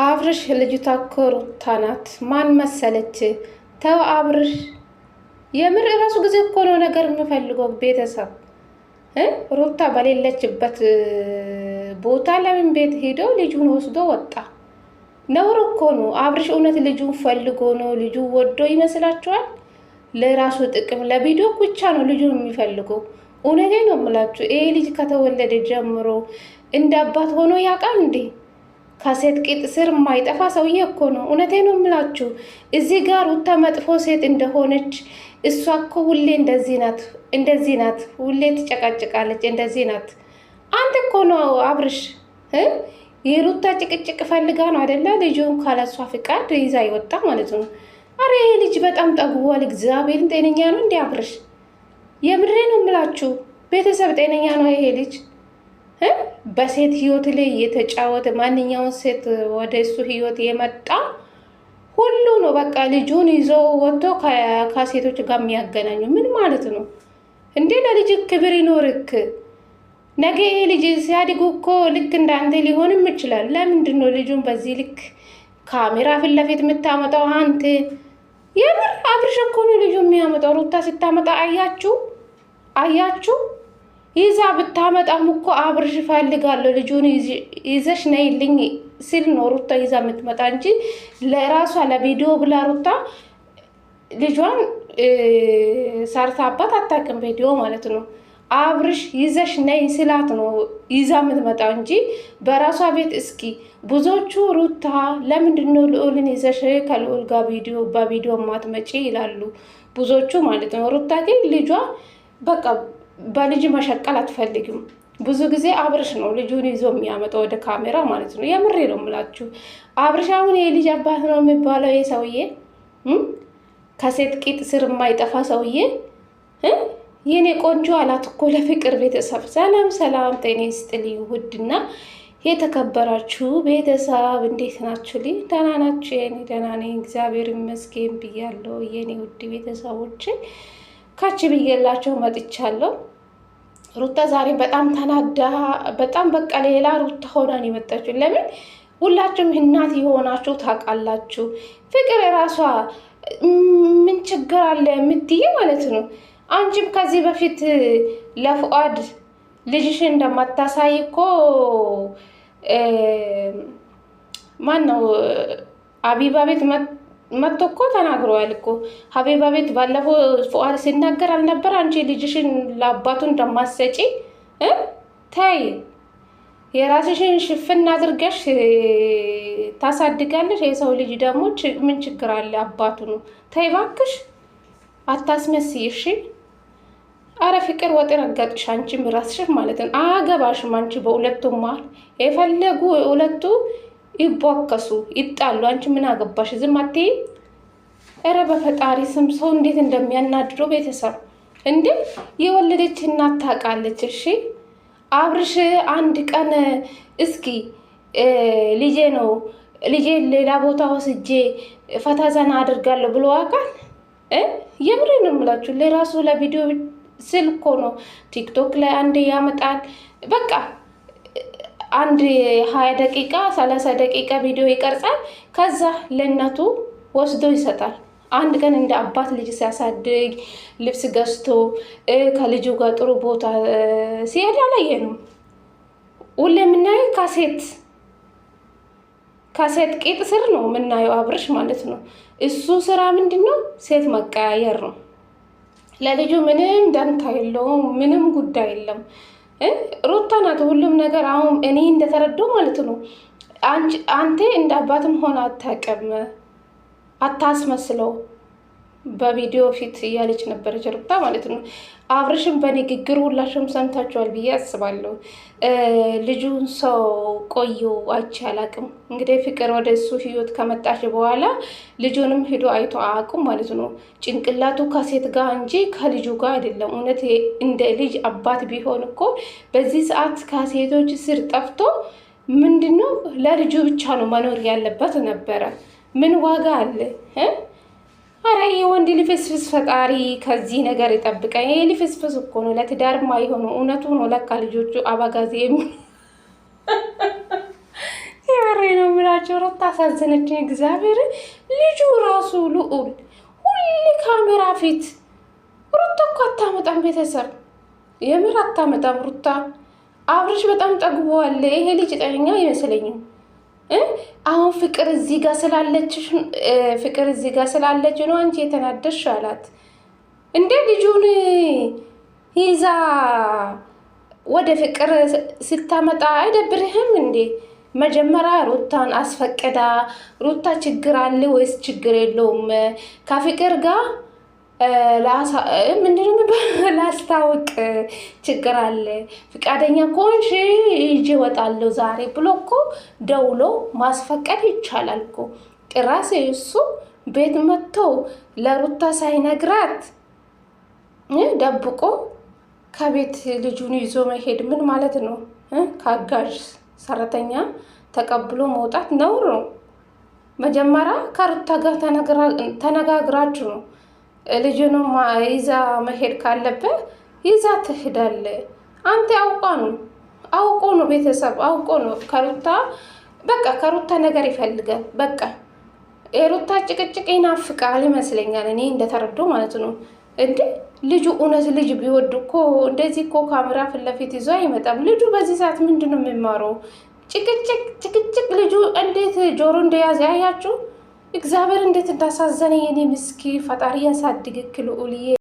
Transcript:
አብርሽ ልጅቷ እኮ ሩታ ናት። ማን መሰለች? ተው አብርሽ፣ የምር ራሱ ጊዜ እኮ ነው ነገር የምፈልገው። ቤተሰብ ሩታ በሌለችበት ቦታ ለምን ቤት ሄዶ ልጁን ወስዶ ወጣ? ነውር እኮ ነው። አብርሽ እውነት ልጁን ፈልጎ ነው? ልጁ ወዶ ይመስላችኋል? ለራሱ ጥቅም ለቪዲዮ ብቻ ነው ልጁን የሚፈልገው። እውነቴ ነው የምላችሁ። ይሄ ልጅ ከተወለደ ጀምሮ እንደ አባት ሆኖ ያውቃል እንዴ? ከሴት ቂጥ ስር የማይጠፋ ሰውዬ እኮ ነው። እውነቴ ነው የምላችሁ። እዚህ ጋር ሩታ መጥፎ ሴት እንደሆነች እሷ እኮ ሁሌ እንደዚህ ናት፣ ሁሌ ትጨቃጭቃለች፣ እንደዚህ ናት። አንተ እኮ ነው አብርሽ የሩታ ጭቅጭቅ ፈልጋ ነው አይደለ? ልጁን ካለሷ ፍቃድ ይዛ ይወጣ ማለት ነው። አረ ይሄ ልጅ በጣም ጠግቧል። እግዚአብሔርን ጤነኛ ነው እንዴ አብርሽ? የምሬ ነው የምላችሁ ቤተሰብ፣ ጤነኛ ነው ይሄ ልጅ? በሴት ህይወት ላይ የተጫወተ ማንኛውን ሴት ወደ እሱ ህይወት የመጣ ሁሉ ነው በቃ ልጁን ይዞ ወጥቶ ከሴቶች ጋር የሚያገናኙ። ምን ማለት ነው እንዴ? ለልጅ ክብር ይኖርክ። ነገ ይሄ ልጅ ሲያድጉ እኮ ልክ እንዳንተ ሊሆንም ይችላል። ለምንድን ነው ልጁን በዚህ ልክ ካሜራ ፊት ለፊት የምታመጣው አንተ? የምር አብርሽ እኮ ነው ልጁ የሚያመጣው። ሩታ ስታመጣ አያችሁ? ይዛ ብታመጣም እኮ አብርሽ ፈልጋለሁ ልጁን ይዘሽ ነይልኝ ሲል ነው ሩታ ይዛ የምትመጣ እንጂ ለራሷ ለቪዲዮ ብላ ሩታ ልጇን ሰርታባት አታውቅም። ቪዲዮ ማለት ነው። አብርሽ ይዘሽ ነይ ስላት ነው ይዛ የምትመጣ እንጂ በራሷ ቤት። እስኪ ብዙዎቹ ሩታ ለምንድነው ልዑልን ይዘሽ ከልዑል ጋር በቪዲዮ ማትመጪ ይላሉ ብዙዎቹ ማለት ነው። ሩታ ግን ልጇ በቃ በልጅ መሸቀል አትፈልግም። ብዙ ጊዜ አብርሽ ነው ልጁን ይዞ የሚያመጣው ወደ ካሜራ ማለት ነው። የምሬ ነው የምላችሁ። አብርሽ አሁን የልጅ አባት ነው የሚባለው ይሄ ሰውዬ፣ ከሴት ቂጥ ስር የማይጠፋ ሰውዬ። የኔ ቆንጆ አላት እኮ ለፍቅር ቤተሰብ። ሰላም ሰላም፣ ጤና ይስጥልኝ ውድና የተከበራችሁ ቤተሰብ እንዴት ናችሁ? ልኝ ደህና ናችሁ? የኔ ደህና ነኝ እግዚአብሔር ይመስገን ብያለሁ። የኔ ውድ ቤተሰቦች ካች ብዬላቸው መጥቻለሁ። ሩታ ዛሬ በጣም ተናዳ፣ በጣም በቃ ሌላ ሩታ ሆናን የመጣችሁ። ለምን ሁላችሁም እናት የሆናችሁ ታውቃላችሁ። ፍቅር የራሷ ምን ችግር አለ የምትይ ማለት ነው። አንቺም ከዚህ በፊት ለፉአድ ልጅሽን እንደማታሳይ እኮ ማን ነው አቢባ ቤት መጥቶ እኮ ተናግረዋል እኮ። ሀቢባ ቤት ባለፈው ፉአድ ሲናገር አልነበር? አንቺ ልጅሽን ለአባቱ እንደማትሰጪ ተይ፣ የራስሽን ሽፍን አድርገሽ ታሳድጋለሽ። የሰው ልጅ ደግሞ ምን ችግር አለ? አባቱ ነው። ተይ እባክሽ አታስመስይ እሺ። አረ ፍቅር ወጥ ረገጥሽ አንቺም ራስሽ ማለት ነው። አገባሽም አንቺ በሁለቱም መሀል የፈለጉ ሁለቱ ይቧከሱ ይጣሉ። አንቺ ምን አገባሽ? ዝም አትይ። ኧረ በፈጣሪ ስም ሰው እንዴት እንደሚያናድደው ቤተሰብ እንዴ! የወለደች እናት ታውቃለች። እሺ አብርሽ አንድ ቀን እስኪ ልጄ ነው ልጄ ሌላ ቦታ ወስጄ ፈታ ዘና አድርጋለሁ ብሎ አውቃል? የምሬ ነው የምላችሁ። ለራሱ ለቪዲዮ ስል እኮ ነው ቲክቶክ ላይ አንድ ያመጣል። በቃ አንድ 20 ደቂቃ 30 ደቂቃ ቪዲዮ ይቀርጻል። ከዛ ለእናቱ ወስዶ ይሰጣል። አንድ ቀን እንደ አባት ልጅ ሲያሳድግ ልብስ ገዝቶ ከልጁ ጋር ጥሩ ቦታ ሲሄድ አላየንም። ሁሌ የምናየው ከሴት ቂጥ ስር ነው የምናየው አብርሽ ማለት ነው። እሱ ስራ ምንድን ነው? ሴት መቀያየር ነው። ለልጁ ምንም ደንታ የለውም፣ ምንም ጉዳይ የለም። ሩታ ናት ሁሉም ነገር። አሁን እኔ እንደተረዳው ማለት ነው አንተ እንደ አባትም ሆነ አታውቅም፣ አታስመስለው በቪዲዮ ፊት እያለች ነበረች ሩታ ማለት ነው። አብርሽም በንግግር ሁላችሁም ሰምታችኋል ብዬ አስባለሁ። ልጁን ሰው ቆየው አይቼ አላቅም። እንግዲህ ፍቅር ወደ እሱ ህይወት ከመጣች በኋላ ልጁንም ሄዶ አይቶ አያውቁም ማለት ነው። ጭንቅላቱ ከሴት ጋር እንጂ ከልጁ ጋር አይደለም። እውነት እንደ ልጅ አባት ቢሆን እኮ በዚህ ሰዓት ከሴቶች ስር ጠፍቶ ምንድነው ለልጁ ብቻ ነው መኖር ያለበት ነበረ። ምን ዋጋ አለ? አረ የወንድ ልፍስፍስ ፈጣሪ ከዚህ ነገር ይጠብቀኝ። ይሄ ልፍስፍስ እኮ ነው ለትዳር ማይሆኑ። እውነቱ ነው ለካ ልጆቹ አባጋዜ የምሬ ነው የምላቸው በእናታቸው ሩታ አሳዘነችኝ። እግዚአብሔር ልጁ ራሱ ልዑል ሁሌ ካሜራ ፊት ሩታ እኮ አታመጣም። ቤተሰብ የምር አታመጣም ሩታ። አብርሽ በጣም ጠግቧል። ይሄ ልጅ ጤነኛ አይመስለኝም። አሁን ፍቅር እዚህ ጋር ስላለች ነው አንቺ የተናደድሽ አላት። እንደ ልጁን ይዛ ወደ ፍቅር ስታመጣ አይደብርህም እንዴ? መጀመሪያ ሩታን አስፈቅዳ ሩታ ችግር አለ ወይስ ችግር የለውም ከፍቅር ጋር ምንድነው ላስታውቅ ችግር አለ ፍቃደኛ ከሆንሽ ይዤ እወጣለሁ ዛሬ ብሎ እኮ ደውሎ ማስፈቀድ ይቻላል እኮ። ጭራሽ እሱ ቤት መጥቶ ለሩታ ሳይነግራት ደብቆ ከቤት ልጁን ይዞ መሄድ ምን ማለት ነው? ከአጋዥ ሰራተኛ ተቀብሎ መውጣት ነውር ነው። መጀመሪያ ከሩታ ጋር ተነጋግራችሁ ነው። ልጁንም ይዛ መሄድ ካለበት ይዛ ትሄዳለ። አንተ አውቆ ነው ቤተሰብ አውቆ ነው ከሩታ ነገር ይፈልጋል። በቃ የሩታ ጭቅጭቅ ይናፍቃል ይመስለኛል፣ እኔ እንደተረዶ ማለት ነው። እንዴ ልጁ እውነት ልጅ ቢወድ እኮ እንደዚህ እኮ ካሜራ ፊት ለፊት ይዞ አይመጣም። ልጁ በዚህ ሰዓት ምንድን ነው የሚማረው? ጭቅጭቅ ልጁ እንዴት ጆሮ እንደያዘ ያያችሁ። እግዚአብሔር እንዴት እንዳሳዘነ የኔ ምስኪ። ፈጣሪ ያሳድግክ ልዑልዬ።